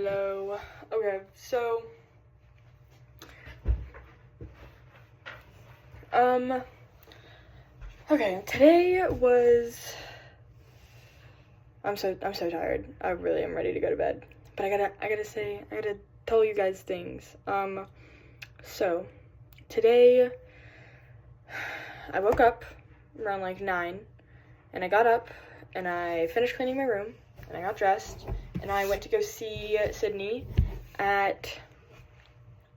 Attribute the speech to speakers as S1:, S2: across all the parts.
S1: Hello. Okay, so okay, today was I'm so tired. I really am ready to go to bed. But I gotta tell you guys things. So today I woke up around like 9 and I got up and I finished cleaning my room and I got dressed and I went to go see Sydney at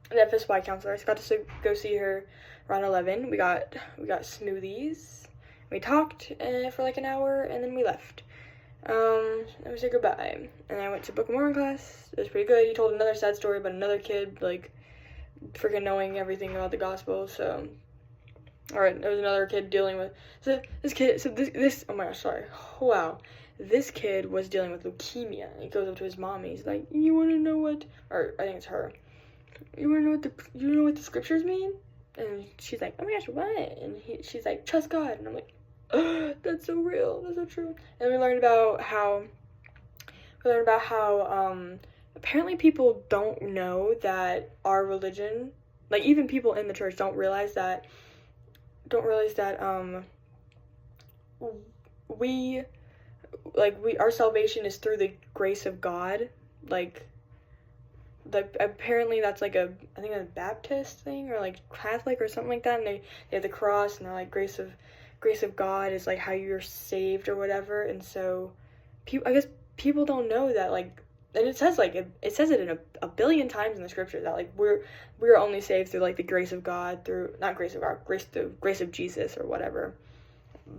S1: the FSY counselor. So I got to go see her around 11. We got smoothies. We talked for like an hour and then we left. And we said goodbye. And I went to Book of Mormon class. It was pretty good. He told another sad story about another kid like freaking knowing everything about the gospel. So, all right, there was another kid dealing with this. Oh my gosh, sorry. Wow. This kid was dealing with leukemia. He goes up to his mom and he's like, "You want to know what?" Or I think it's her. You know what the scriptures mean? And she's like, "Oh my gosh, what?" And she's like, "Trust God." And I'm like, oh, that's so real. That's so true. And we learned about how apparently people don't know that our religion, like even people in the church, don't realize that our salvation is through the grace of God. Like apparently that's like I think a Baptist thing or like Catholic or something like that, and they have the cross and they're like grace of God is like how you're saved or whatever. And so I guess people don't know that, like, and it says it in a billion times in the scripture that like we're only saved through like the grace of God, through not grace of God, the grace of Jesus or whatever,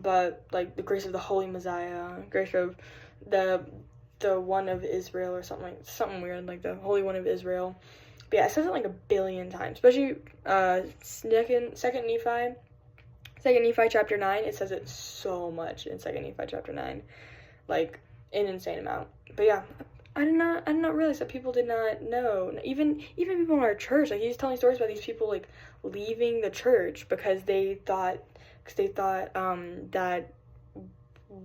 S1: but like the grace of the Holy Messiah, grace of the one of Israel or something weird, like the Holy One of Israel. But yeah, it says it like a billion times, especially second Nephi chapter 9. It says it so much in second Nephi chapter 9, like an insane amount. But yeah, I did not realize that people did not know. Even people in our church, like he's telling stories about these people like leaving the church because they thought that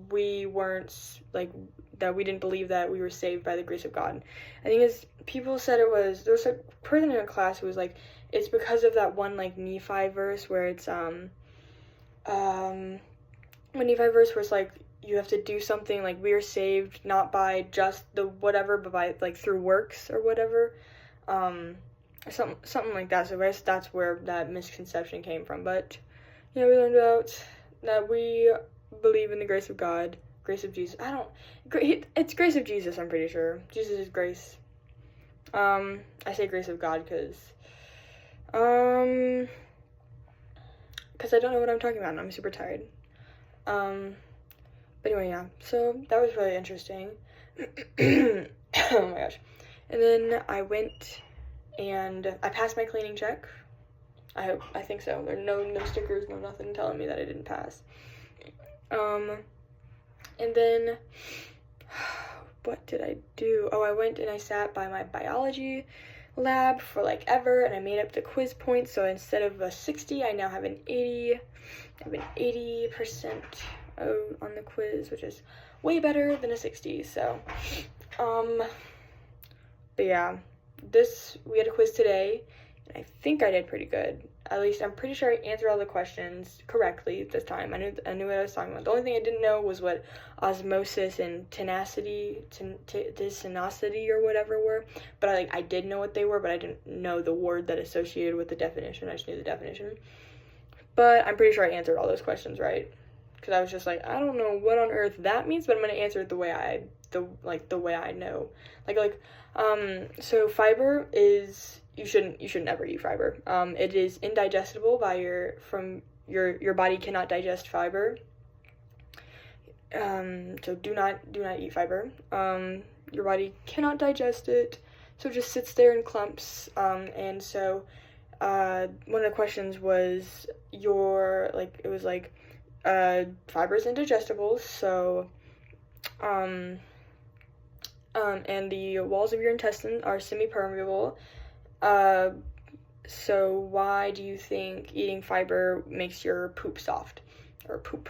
S1: we weren't like that we didn't believe that we were saved by the grace of God. I think people said there was a person in a class who was like, it's because of that one like Nephi verse where it's when Nephi verse where it's like you have to do something, like we are saved not by just the whatever, but by like through works or whatever, something like that. So I guess that's where that misconception came from. But yeah, we learned about that we believe in the grace of God, grace of Jesus. It's grace of Jesus, I'm pretty sure. Jesus is grace. I say grace of God because I don't know what I'm talking about and I'm super tired. But anyway, yeah, so that was really interesting. Oh my gosh. And then I went and I passed my cleaning check. I think so. There are no stickers, no nothing telling me that I didn't pass. And then what did I do? Oh, I went and I sat by my biology lab for like ever, and I made up the quiz points. So instead of a 60, I now have an 80. I have an 80% on the quiz, which is way better than a 60. So, but yeah, we had a quiz today, and I think I did pretty good. At least I'm pretty sure I answered all the questions correctly this time. I knew what I was talking about. The only thing I didn't know was what osmosis and tenacity or whatever were. But I did know what they were, but I didn't know the word that associated with the definition. I just knew the definition. But I'm pretty sure I answered all those questions right, because I was just like, I don't know what on earth that means, but I'm gonna answer it the way I know. So fiber is. You should never eat fiber. It is indigestible your body cannot digest fiber. So do not eat fiber. Your body cannot digest it, so it just sits there in clumps. And so one of the questions was fiber is indigestible, so and the walls of your intestine are semi-permeable. So why do you think eating fiber makes your poop soft, or poop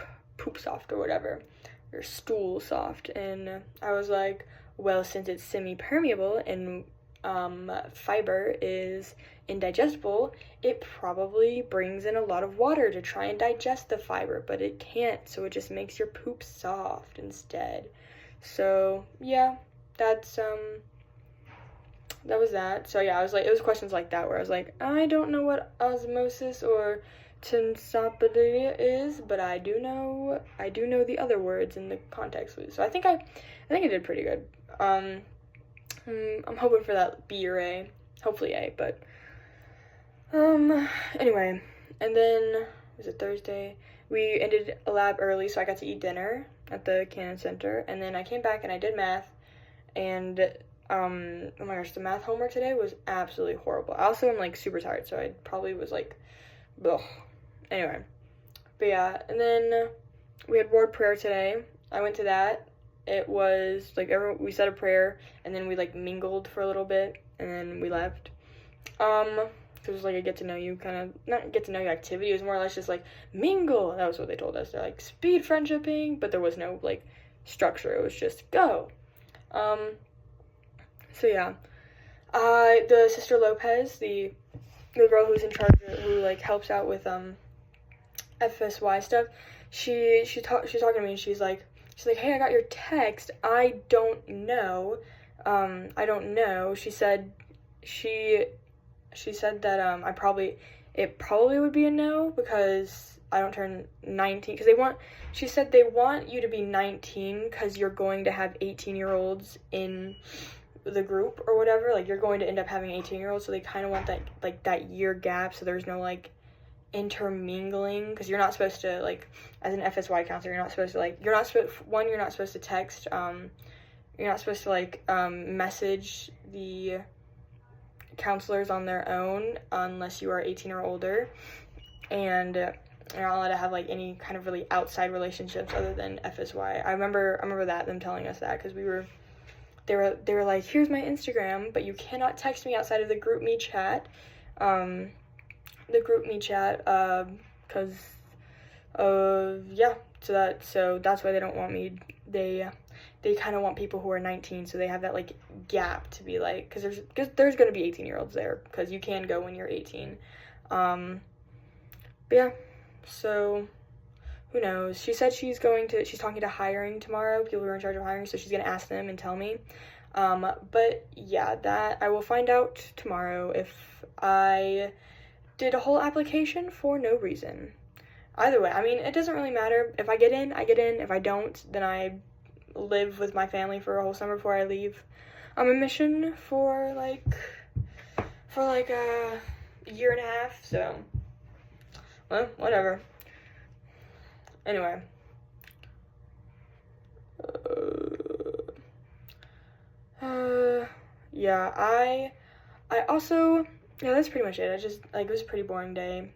S1: soft or whatever, your stool soft? And I was like, well, since it's semi-permeable and fiber is indigestible, it probably brings in a lot of water to try and digest the fiber, but it can't, so it just makes your poop soft instead. So yeah, that was that. So yeah, I was like, it was questions like that where I was like, I don't know what osmosis or tensopodia is, but I do know the other words in the context. So I think I did pretty good. I'm hoping for that B or A, hopefully A, but anyway, and then was it Thursday? We ended a lab early, so I got to eat dinner at the Cannon Center, and then I came back and I did math, and oh my gosh, the math homework today was absolutely horrible. I also am like super tired, so I probably was like, ugh. Anyway, but yeah, and then we had ward prayer today. I went to that. It was like we said a prayer, and then we like mingled for a little bit, and then we left. It was like a get to know you not get to know you activity. It was more or less just like mingle. That was what they told us. They're like speed friendshipping, but there was no like structure. It was just go. So yeah, the Sister Lopez, the girl who's in charge, who like helps out with FSY stuff, she's talking to me, and she's like, hey, I got your text. I don't know. She said that it probably would be a no because I don't turn 19, because she said they want you to be 19 because you're going to have 18-year-olds in the group or whatever. Like, you're going to end up having 18-year-olds, so they kind of want that, like, that year gap, so there's no, like, intermingling, because you're not supposed to, like, as an FSY counselor, you're not supposed to text, you're not supposed to, like, message the counselors on their own unless you are 18 or older, and you're not allowed to have like any kind of really outside relationships other than FSY. I remember them telling us that, because they were like, here's my Instagram, but you cannot text me outside of the GroupMe chat, because yeah, so that's why they don't want me. They kind of want people who are 19, so they have that like gap to be like, because there's going to be 18-year-olds there, because you can go when you're 18. But yeah, so who knows? She said she's talking to hiring tomorrow, people who are in charge of hiring, so she's going to ask them and tell me. But yeah, that I will find out tomorrow if I did a whole application for no reason. Either way, I mean, it doesn't really matter. If I get in, I get in. If I don't, then I live with my family for a whole summer before I leave. I'm on mission for like a year and a half, so well, whatever. Anyway, yeah, I also, yeah, that's pretty much it. I just, like, it was a pretty boring day.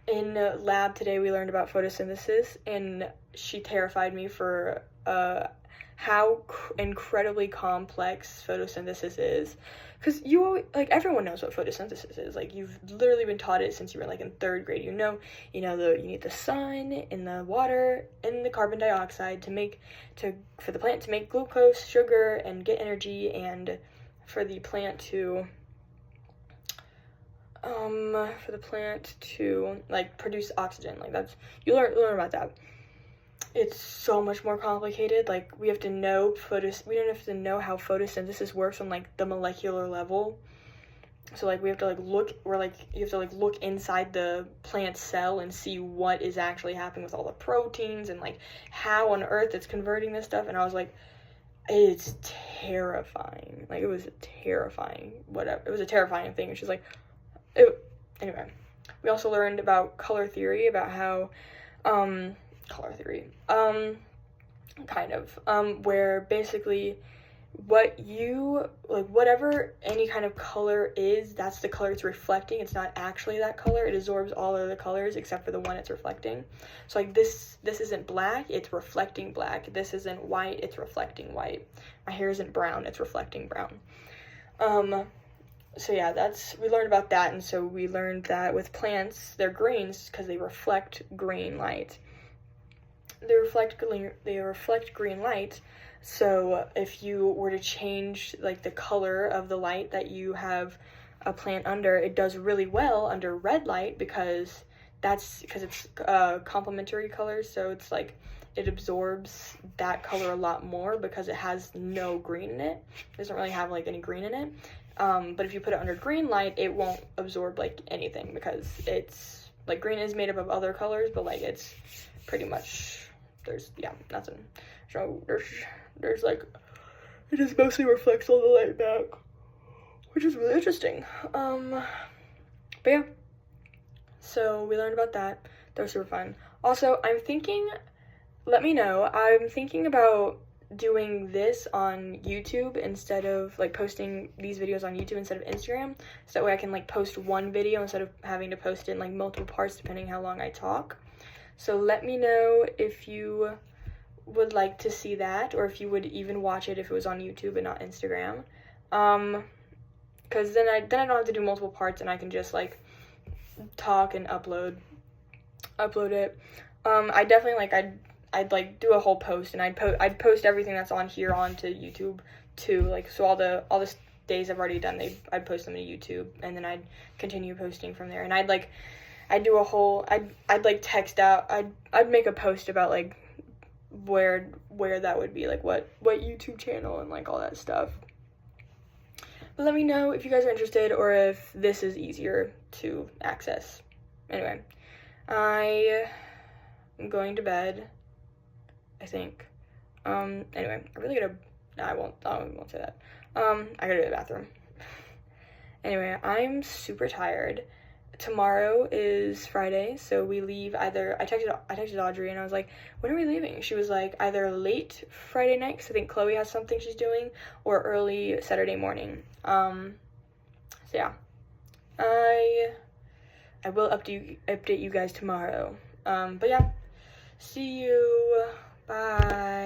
S1: In lab today, we learned about photosynthesis, and she terrified me for how incredibly complex photosynthesis is. Because everyone knows what photosynthesis is. Like, you've literally been taught it since you were like in 3rd grade. You need the sun and the water and the carbon dioxide for the plant to make glucose, sugar, and get energy, and for the plant to like produce oxygen. Like, that's, you learn about that. It's so much more complicated. Like, we don't have to know how photosynthesis works on like the molecular level. So like, we have to like you have to like look inside the plant cell and see what is actually happening with all the proteins and like how on earth it's converting this stuff. And I was like, it's terrifying. Like, it was terrifying. Whatever. It was a terrifying thing. And she's like, anyway, we also learned about color theory, about how, where basically whatever any kind of color is, that's the color it's reflecting. It's not actually that color. It absorbs all other colors except for the one it's reflecting. So like, this isn't black, it's reflecting black. This isn't white, it's reflecting white. My hair isn't brown, it's reflecting brown. So yeah, we learned about that, and so we learned that with plants, they're greens because they reflect green light. They reflect green light So if you were to change like the color of the light that you have a plant under, it does really well under red light because it's complementary colors, so it's like it absorbs that color a lot more because it has no green in it. It doesn't really have like any green in it. But if you put it under green light, it won't absorb like anything because it's like green is made up of other colors, but like it's pretty much nothing. So there's like it just mostly reflects all the light back, which is really interesting. But yeah, so we learned about that. That was super fun. Also, let me know, I'm thinking about doing this on YouTube instead of like posting these videos on YouTube instead of Instagram, so that way I can like post one video instead of having to post it in like multiple parts depending how long I talk. So let me know if you would like to see that, or if you would even watch it if it was on YouTube and not Instagram. Because then I don't have to do multiple parts and I can just like talk and upload it. I definitely like I'd like do a whole post and I'd post everything that's on here onto YouTube too, like so all the days I've already done, I'd post them to YouTube and then I'd continue posting from there, and I'd like text out, I'd make a post about like where that would be, like what YouTube channel and like all that stuff. But let me know if you guys are interested or if this is easier to access. Anyway, I am going to bed, I think. Anyway, I won't say that. I gotta go to the bathroom. Anyway, I'm super tired. Tomorrow is Friday, so we leave I texted Audrey and I was like, when are we leaving? She was like, either late Friday night, because I think Chloe has something she's doing, or early Saturday morning. So yeah, I will update you guys tomorrow. But yeah, see you, bye.